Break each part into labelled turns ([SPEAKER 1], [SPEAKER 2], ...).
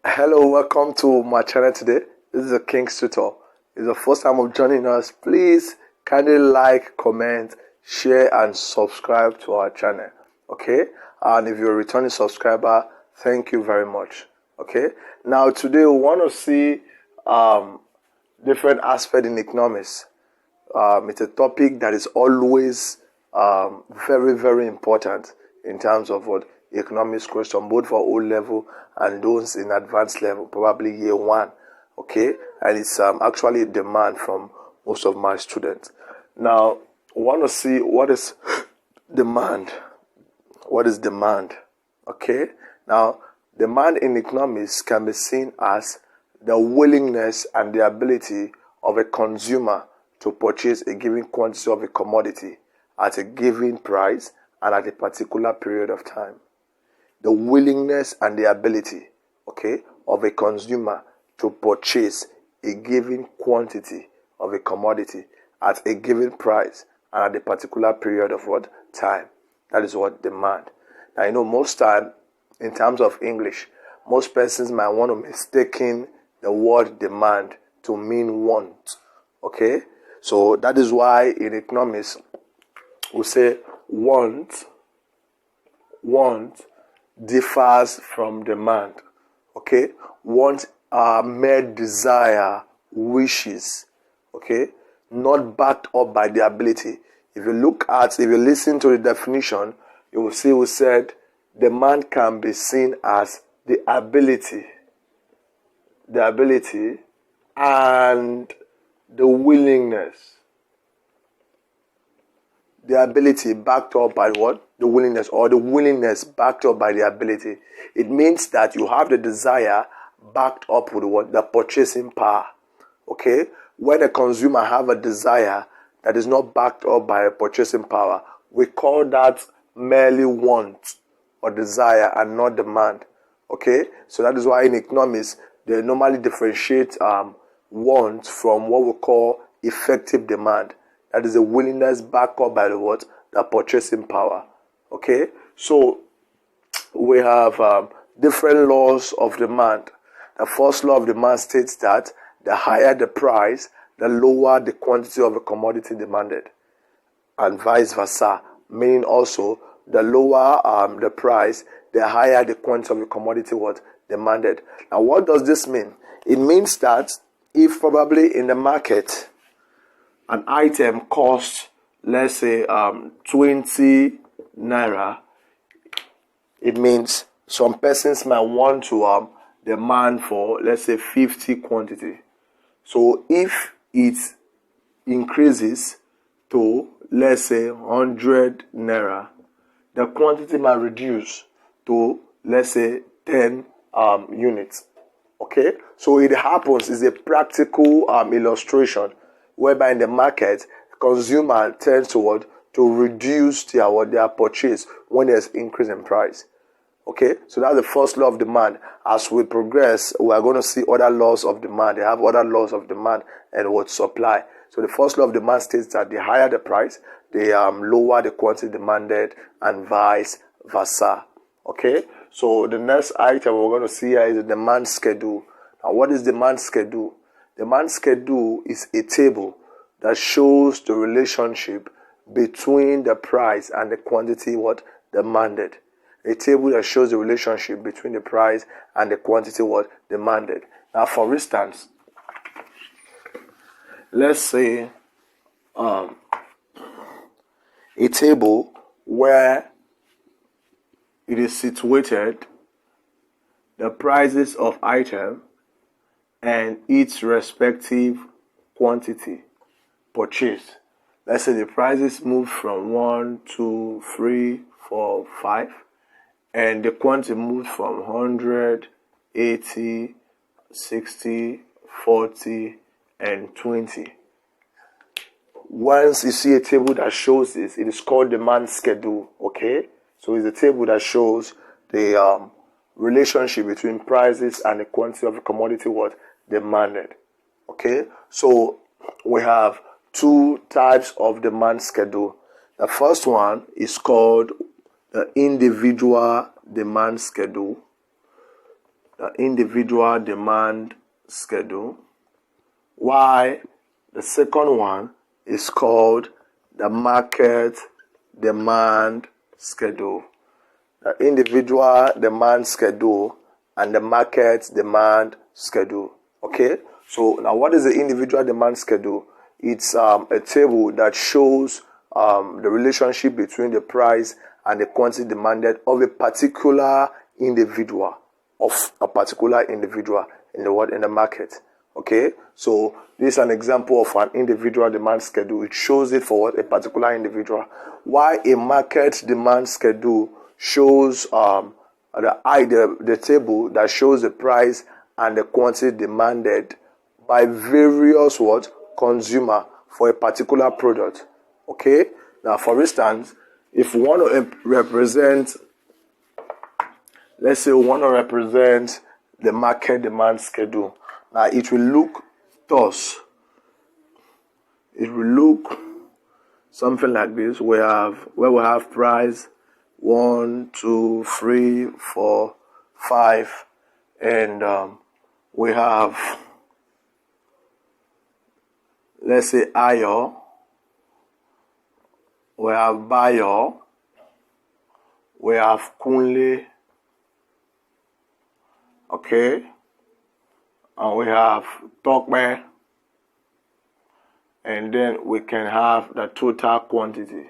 [SPEAKER 1] Hello, welcome to my channel today. This is a King's Tutor. It's the first time of joining us. Please kindly like, comment, share, and subscribe to our channel. Okay? And if you're a returning subscriber, thank you very much. Okay? Now today we want to see different aspects in economics. It's a topic that is always very, very important in terms of what economics question, both for O level and those in advanced level, probably year one. Okay, and it's actually a demand from most of my students. Now, we want to see what is demand. What is demand? Okay, now demand in economics can be seen as the willingness and the ability of a consumer to purchase a given quantity of a commodity at a given price and at a particular period of time. The willingness and the ability, okay, of a consumer to purchase a given quantity of a commodity at a given price and at a particular period of what time. That is what demand. Now, most time, in terms of English, most persons might want to mistaken the word demand to mean want. Okay, so that is why in economics we say want differs from demand. Okay, want are mere desire, wishes. Okay, not backed up by the ability. If you listen to the definition, you will see we said demand can be seen as the ability and the willingness. The ability backed up by what? The willingness, or the willingness backed up by the ability. It means that you have the desire backed up with what? The purchasing power. Okay? When a consumer have a desire that is not backed up by a purchasing power, we call that merely want or desire and not demand. Okay? So that is why in economics, they normally differentiate want from what we call effective demand. That is a willingness backed up by the what? The purchasing power. Okay? So we have different laws of demand. The first law of demand states that the higher the price, the lower the quantity of a commodity demanded. And vice versa. Meaning also, the lower the price, the higher the quantity of a commodity what demanded. Now, what does this mean? It means that if probably in the market, an item costs, let's say, 20 naira, it means some persons might want to demand for, let's say, 50 quantity. So if it increases to, let's say, 100 naira, the quantity might reduce to, let's say, 10 units. Okay? So it happens, is a practical illustration whereby in the market, consumer tends to reduce their purchase when there's increase in price. Okay, so that's the first law of demand. As we progress, we are going to see other laws of demand. They have other laws of demand and what supply. So the first law of demand states that the higher the price, the lower the quantity demanded, and vice versa. Okay, so the next item we're going to see here is the demand schedule. Now, what is demand schedule? Demand schedule is a table that shows the relationship between the price and the quantity what demanded. A table that shows the relationship between the price and the quantity what demanded. Now, for instance, let's say a table where it is situated the prices of item and its respective quantity purchased. Let's say the prices move from 1, 2, 3, 4, 5, and the quantity moves from 100, 80, 60, 40, and 20. Once you see a table that shows this, it is called demand schedule. Okay, so it's a table that shows the relationship between prices and the quantity of a commodity what demanded. Okay, so we have two types of demand schedule. The first one is called the individual demand schedule, the individual demand schedule, while the second one is called the market demand schedule. The individual demand schedule and the market demand schedule. Okay, so now what is the individual demand schedule? It's a table that shows the relationship between the price and the quantity demanded of a particular individual, in the market. Okay, so this is an example of an individual demand schedule. It shows it for a particular individual. While a market demand schedule shows the table that shows the price and the quantity demanded by various consumer for a particular product. Okay, now for instance, if we want to represent, let's say we want to represent the market demand schedule. Now it will look thus. It will look something like this. We have price 1, 2, 3, 4, 5, and we have, let's say, Ayo. We have Bayo. We have Kunle. Okay, and we have Tokme, and then we can have the total quantity.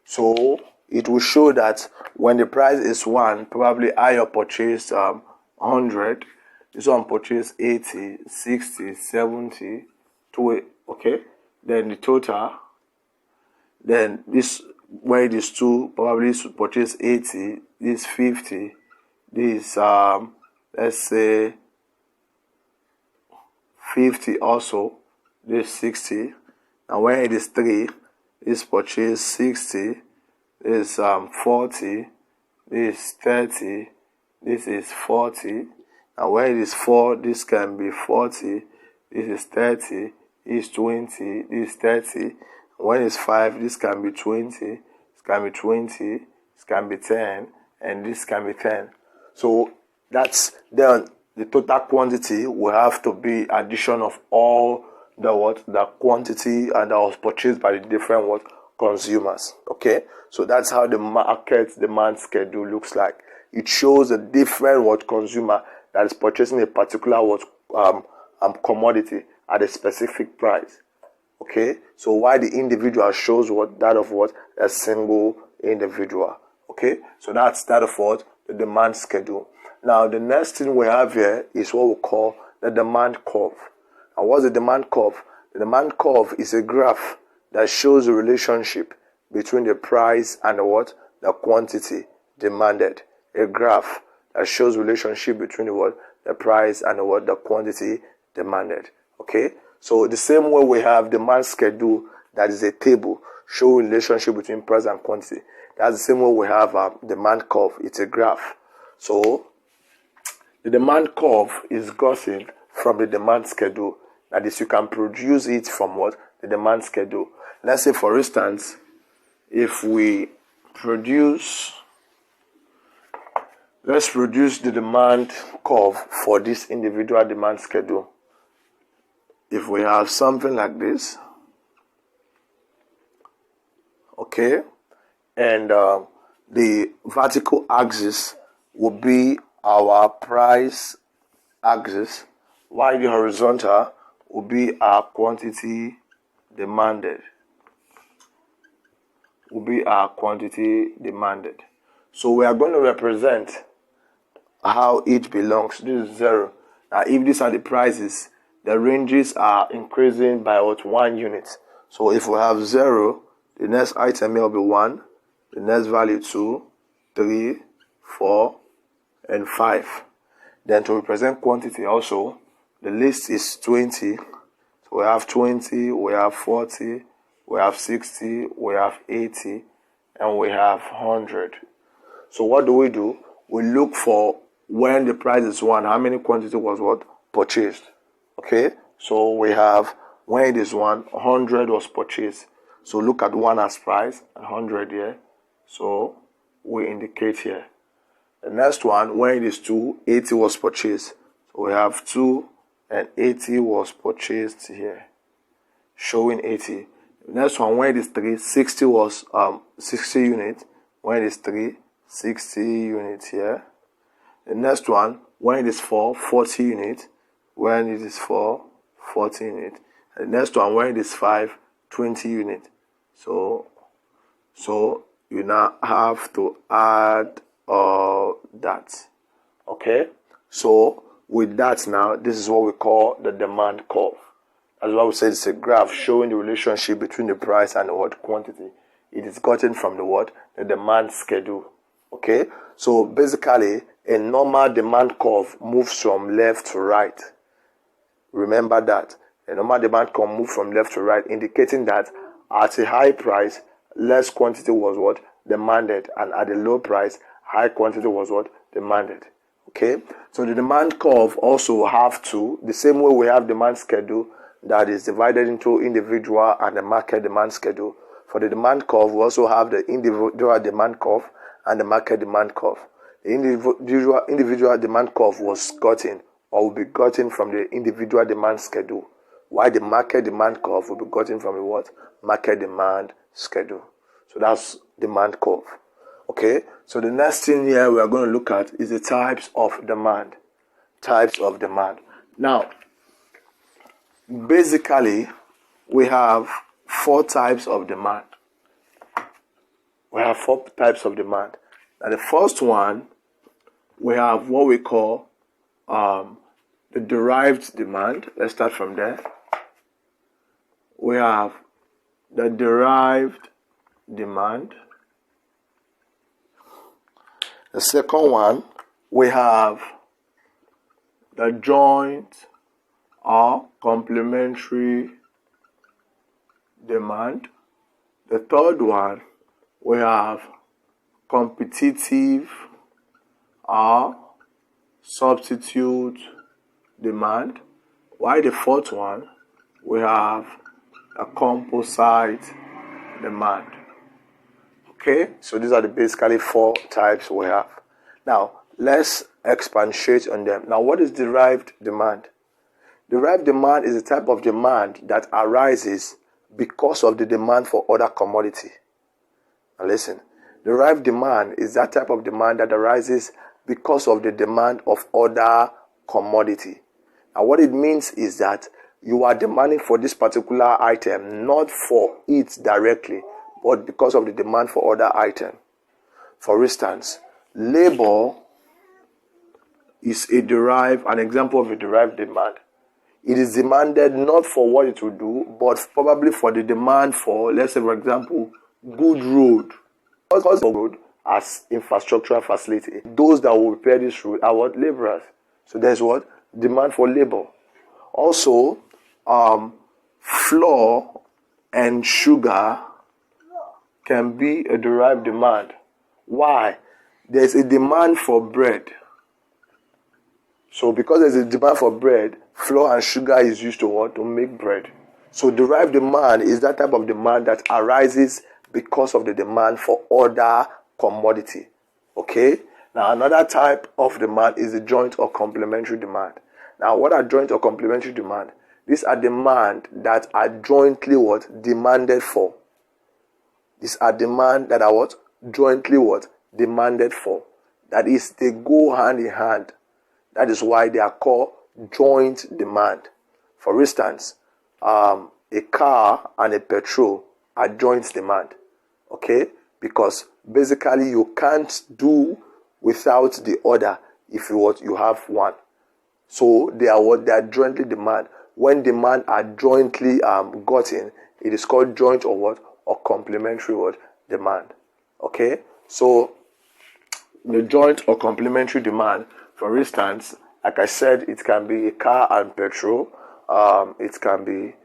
[SPEAKER 1] So it will show that when the price is 1, probably Ayo purchased 100, this one purchased 80, 60, 70, 2. Okay, then the total, then this, where it is 2, probably purchase 80, this 50, this let's say 50 also, this 60, and when it is 3, this purchase 60, this 40, this 30, this is 40, and when it is 4, this can be 40, this is 30, this is 20, this is 30. When it's 5, this can be 20, this can be 20, this can be 10, and this can be 10. So that's then the total quantity will have to be addition of all the quantity and that was purchased by the different consumers. Okay, so that's how the market demand schedule looks like. It shows a different consumer that is purchasing a particular commodity at a specific price. Okay, so why the individual shows that of a single individual. Okay, so that's that of the demand schedule. Now the next thing we have here is what we call the demand curve. And what's the demand curve? The demand curve is a graph that shows the relationship between the price and the quantity demanded. A graph that shows relationship between the price and the quantity demanded. Okay, so the same way we have demand schedule, that is a table showing relationship between price and quantity. That's the same way we have a demand curve. It's a graph. So the demand curve is gotten from the demand schedule. That is, you can produce it from the demand schedule. Let's say, for instance, if we let's produce the demand curve for this individual demand schedule. If we have something like this, okay, and the vertical axis will be our price axis, while the horizontal will be our quantity demanded. So we are going to represent how each belongs. This is 0. Now, if these are the prices, the ranges are increasing by 1 unit. So if we have 0, the next item here will be 1, the next value 2, 3, 4, and 5. Then to represent quantity also, the list is 20. So we have 20, we have 40, we have 60, we have 80, and we have 100. So what do? We look for when the price is 1, how many quantity was purchased. Okay, so we have when it is 1, 100 was purchased. So look at 1 as price, 100 here, So we indicate here. The next one, when it is 2, 80 was purchased. So we have 2 and 80 was purchased here, showing 80. The next one, when it is 3, 60 was 60 units. When it is 3, 60 units here. The next one, when it is 4, 40 units. When it is 4, 40 units. And the next one, when it is 5, 20 units. So you now have to add all that. Okay? So with that now, this is what we call the demand curve. That's why we say it's a graph showing the relationship between the price and the what quantity. It is gotten from the what? The demand schedule. Okay? So basically, a normal demand curve moves from left to right. Remember that. A normal demand curve moves from left to right, indicating that at a high price, less quantity was what? Demanded. And at a low price, high quantity was what? Demanded. Okay? So the demand curve also have to, the same way we have demand schedule that is divided into individual and the market demand schedule. For the demand curve, we also have the individual demand curve and the market demand curve. The individual demand curve was gotten or will be gotten from the individual demand schedule, while the market demand curve will be gotten from the what? Market demand schedule. So that's demand curve. Okay, so the next thing here we are going to look at is the types of demand. Types of demand. Now, basically, we have 4 types of demand. We have 4 types of demand. Now, the first one, we have what we call the derived demand. Let's start from there. We have the derived demand. The second one, we have the joint or complementary demand. The third one, we have competitive or substitute demand. While the fourth one, we have a composite demand. Okay, so these are the basically 4 types we have. Now, let's expatiate on them. Now, what is derived demand? Derived demand is a type of demand that arises because of the demand for other commodity. Now listen, derived demand is that type of demand that arises because of the demand of other commodity. Now what it means is that you are demanding for this particular item, not for it directly, but because of the demand for other item. For instance, labor is an example of a derived demand. It is demanded not for what it will do, but probably for the demand for, let's say for example, good road. Because road as infrastructural facility, those that will repair this road are what? Laborers. So there's what? Demand for labor. Also, flour and sugar can be a derived demand. Why? There's a demand for bread. So because there's a demand for bread, flour and sugar is used to what? To make bread. So derived demand is that type of demand that arises because of the demand for other commodity. Okay? Now another type of demand is the joint or complementary demand. Now what are joint or complementary demand? These are demand that are jointly what? Demanded for. These are demand that are what? Jointly what? Demanded for. That is, they go hand in hand. That is why they are called joint demand. For instance, a car and a petrol are joint demand. Okay? Because basically you can't do without the other if you have one. So they are what? They are jointly demand. When demand are jointly gotten, it is called joint or what? Or complementary what? Demand. Okay? So the joint or complementary demand, for instance, like I said, it can be a car and petrol. It can be,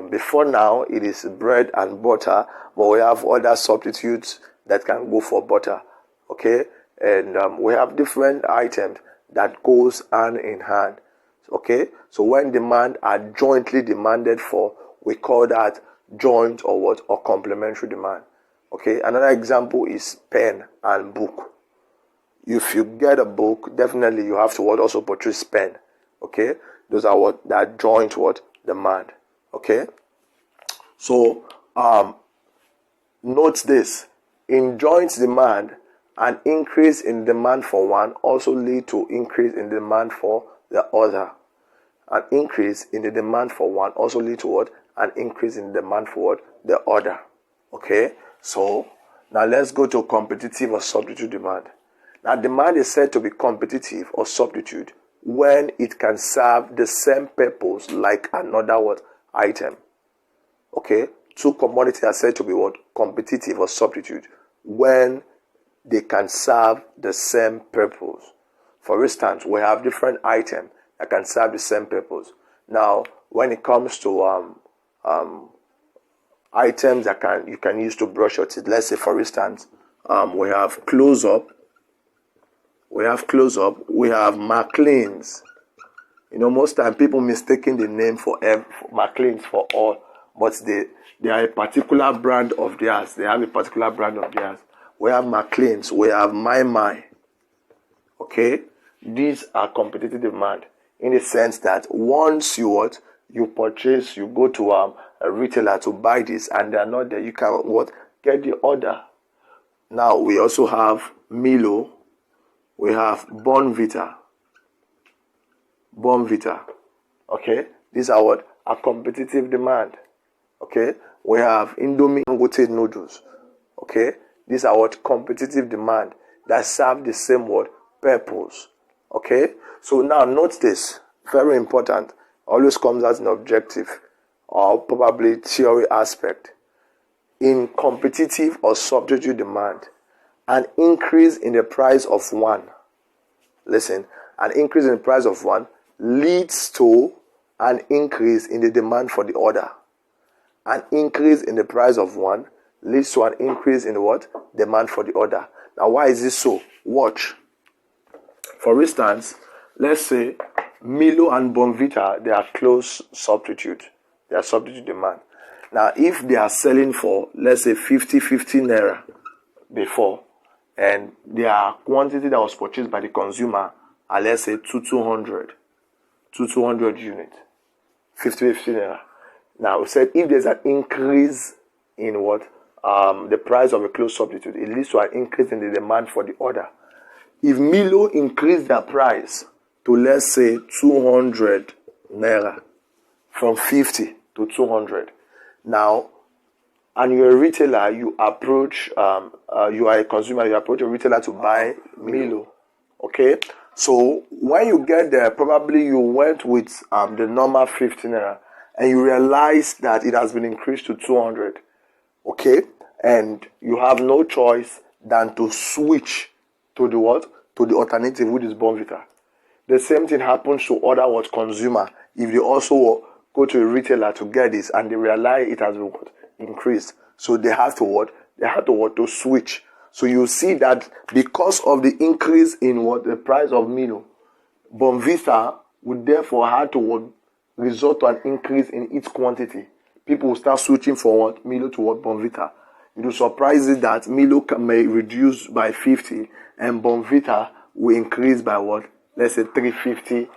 [SPEAKER 1] before now, it is bread and butter, but we have other substitutes that can go for butter. Okay? And we have different items that goes hand in hand. Okay? So when demand are jointly demanded for, we call that joint or what? Or complementary demand. Okay, another example is pen and book. If you get a book, definitely you have to also purchase pen. Okay, those are that joint demand. Okay, so note this: in joint demand, an increase in demand for one also lead to increase in demand for the other. An increase in the demand for one also lead to an increase in demand for the other. Okay, so now let's go to competitive or substitute demand. Now, demand is said to be competitive or substitute when it can serve the same purpose like another item. Okay, two commodities are said to be competitive or substitute when they can serve the same purpose. For instance, we have different items that can serve the same purpose. Now, when it comes to items that you can use to brush your teeth, let's say for instance, we have close-up, we have Maclean's. Most time people mistaking the name for Maclean's for all, but they are a particular brand of theirs. They have a particular brand of theirs. We have Maclean's, we have My. Okay, these are competitive demand in the sense that once you purchase, you go to a retailer to buy this, and they are not there, you can get the order. Now we also have Milo. We have Bonvita. Okay, these are a competitive demand. Okay, we have Indomie Dangote noodles. Okay, these are competitive demand that serve the same purpose. Okay, so now note this, very important, always comes as an objective or probably theory aspect. In competitive or substitute demand, an increase in the price of one, an increase in the price of one leads to an increase in the demand for the other. An increase in the price of one leads to an increase in demand for the other. Now, why is this so? Watch. For instance, let's say Milo and Bonvita, they are close substitute. They are substitute demand. Now, if they are selling for, let's say, 50 naira before, and their quantity that was purchased by the consumer are, let's say, 200 units, 50 naira. Now, we said if there's an increase in the price of a close substitute, it leads to an increase in the demand for the other. If Milo increased their price to, let's say, 200 naira, from 50 to 200, now, and you're a retailer, you approach, you are a consumer, you approach a retailer to buy Milo. Okay? So, when you get there, probably you went with the normal 50 naira, and you realize that it has been increased to 200. Okay? And you have no choice than to switch to the alternative, which is Bonvita. The same thing happens to other consumer. If they also go to a retailer to get this and they realize it has been increased, so they have to switch. So you see that because of the increase in the price of Milo, Bonvita would therefore have to result to an increase in its quantity. People will start switching from Milo to Bonvita. It will surprise you that Milo may reduce by 50 and Bonvita will increase by let's say 350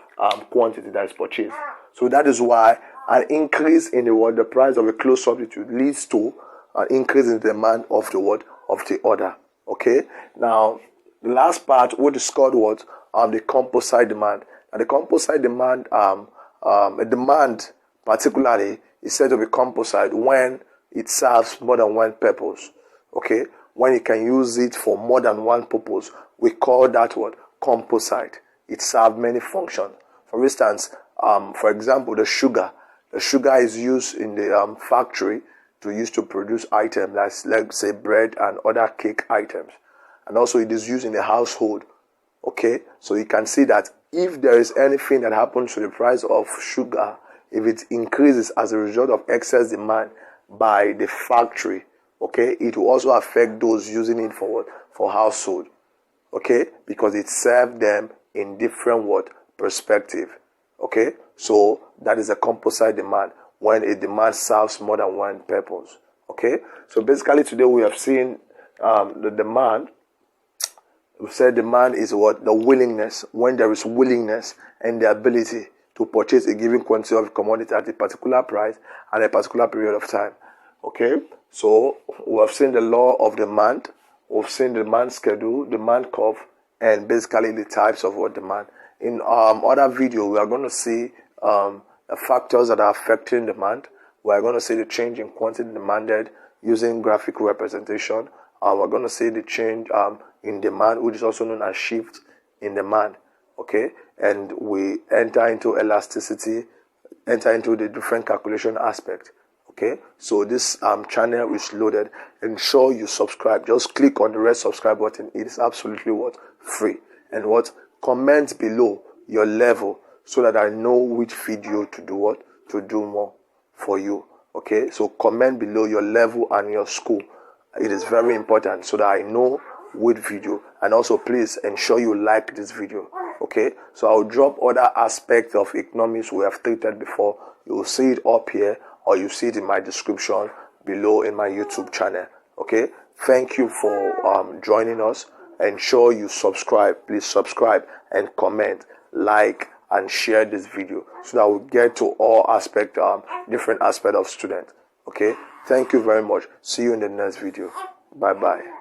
[SPEAKER 1] quantity that is purchased. So that is why an increase in the price of a close substitute leads to an increase in the demand of the other. Okay. Now the last part what is called the composite demand. And the composite demand, a demand particularly is said to be composite when it serves more than one purpose. Okay, when you can use it for more than one purpose, we call that composite. It serves many functions. For instance, for example, the sugar. The sugar is used in the factory to produce items like, let's say, bread and other cake items. And also it is used in the household. Okay, so you can see that if there is anything that happens to the price of sugar, if it increases as a result of excess demand by the factory, okay, it will also affect those using it for household. Okay, because it serves them in different perspective. Okay, so that is a composite demand when a demand serves more than one purpose. Okay, so basically today we have seen the demand. We said demand is what? The willingness. When there is willingness and the ability to purchase a given quantity of commodity at a particular price at a particular period of time. Okay, so we have seen the law of demand. We've seen the demand schedule, demand curve, and basically the types of what demand. In other video, we are going to see the factors that are affecting demand. We are going to see the change in quantity demanded using graphical representation. We're going to see the change in demand, which is also known as shift in demand. Okay, and we enter into elasticity, enter into the different calculation aspect. Okay, so this channel is loaded. Ensure you subscribe. Just click on the red subscribe button. It is absolutely what? Free. And what? Comment below your level so that I know which video to do what? To do more for you. Okay, so comment below your level and your school. It is very important so that I know which video. And also please ensure you like this video. Okay, so I'll drop other aspects of economics we have treated before. You will see it up here, or you see it in my description below in my YouTube channel. Okay, thank you for joining us. Ensure you subscribe. Please subscribe and comment, like, and share this video so that we get to all aspect, different aspect of student. Okay, thank you very much. See you in the next video. Bye bye.